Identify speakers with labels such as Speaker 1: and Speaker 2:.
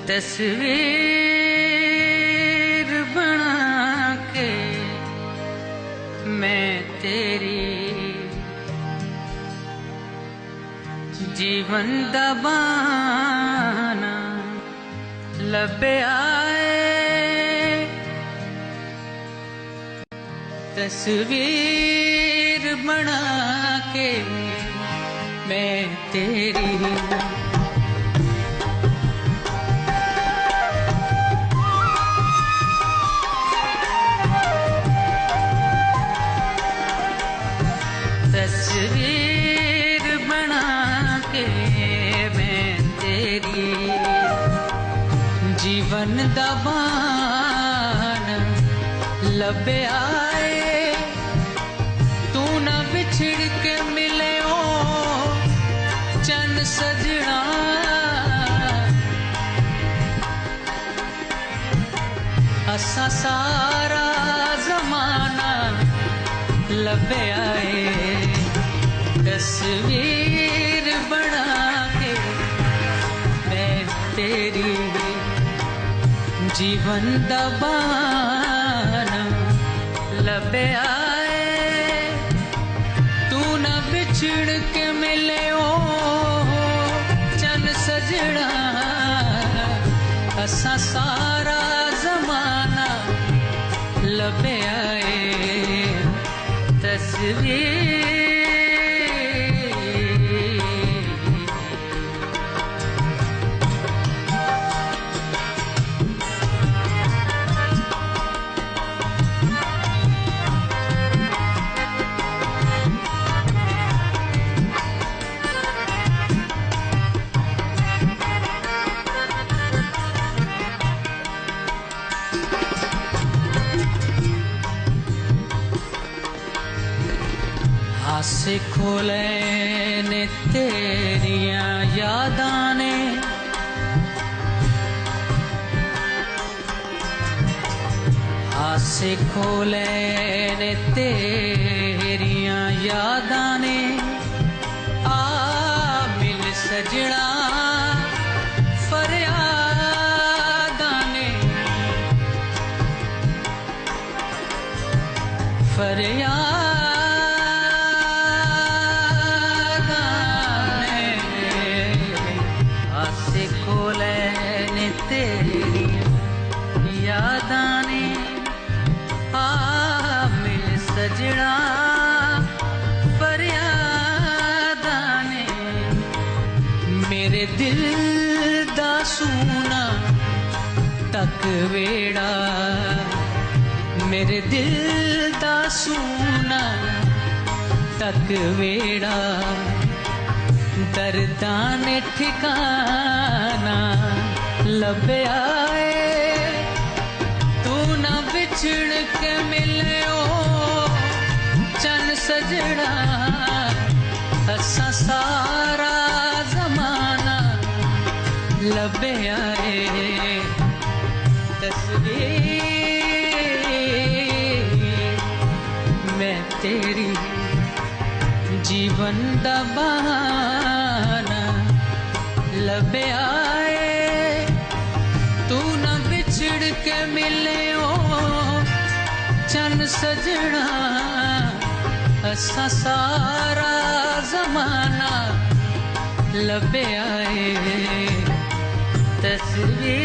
Speaker 1: तस्वीर बना के मैं तेरी जीवन दा बहाना लभ्या है। तस्वीर बना के मैं तेरी तस्वीर बना के मैं तेरी जीवन दा बहाना लभ्या है। तू ना बिछड़ के मिले ओ चन सजना, असा सारा जमाना लभ्या है। तस्वीर बना के मैं तेरी जीवन दा बहाना लभ्या है। तू ना बिछड़ के मिले ओ चन सजना, असा सारा जमाना लभ्या है। तस्वीर हासे खोले ने तेरिया यादां ने, हासे खोले ने तेरिया यादां ने। आ मिल सजना फरियादां ने, फरियाद यादां ने। आ मिल सजना फरियादां ने। मेरे दिल दा सूना तक वेड़ा, मेरे दिल दा सूना तक वेड़ा। दर्दां ने ठिकाना लभ्या है। तू ना बिछड़ के मिले ओ चन सजना, असा सारा जमाना लभ्या है। तस्वीर मैं तेरी जीवन दा बहाना लभ्या है। तू ना बिछड़ के मिले ओ चन सजना, असा सारा जमाना लभ्या है। तस्वीर